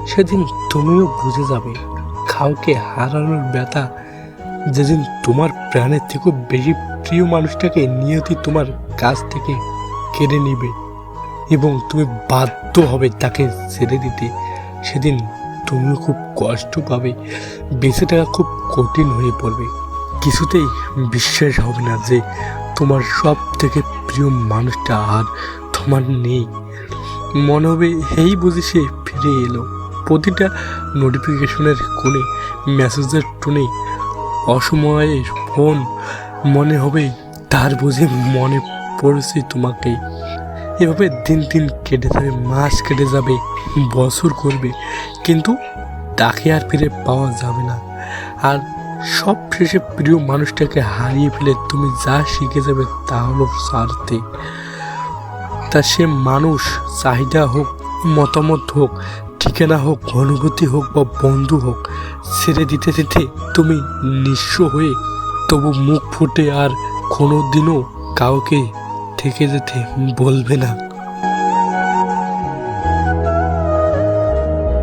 সেদিন তুমিও বুঝে যাবে কাউকে হারানোর ব্যথা। যেদিন তোমার প্রাণের থেকেও বেশি প্রিয় মানুষটাকে নিয়তি তোমার কাছ থেকে কেড়ে নিবে এবং তুমি বাধ্য হবে তাকে ছেড়ে দিতে, সেদিন তুমিও খুব কষ্ট পাবে, বেঁচে থাকা খুব কঠিন হয়ে পড়বে। কিছুতেই বিশ্বাস হবে না যে তোমার সব থেকে প্রিয় মানুষটা আর তোমার নেই। মনে হবে এই বুঝি সে ফিরে এলো। প্রতিটা নোটিফিকেশনের কোণে, মেসেজের টোনে, অসময়ে ফোন, মনে হবে তার বুঝি মনে পড়েছে তোমাকে। এভাবে দিন দিন কেটে যাবে, মাস কেটে যাবে, বছর করবে, কিন্তু তাকে আর ফিরে পাওয়া যাবে না। আর সব শেষে প্রিয় মানুষটাকে হারিয়ে ফেলে তুমি যা শিখে যাবে তা হলো স্বার্থে। তা সে মানুষ, চাহিদা হোক, মতামত হোক, ঠিকানা হোক, অনুভূতি হোক বা বন্ধু হোক, ছেড়ে দিতে দিতে তুমি নিঃস্ব হয়ে তবু মুখ ফুটে আর কোনোদিনও কাউকে থেকে যেতে বলবে না।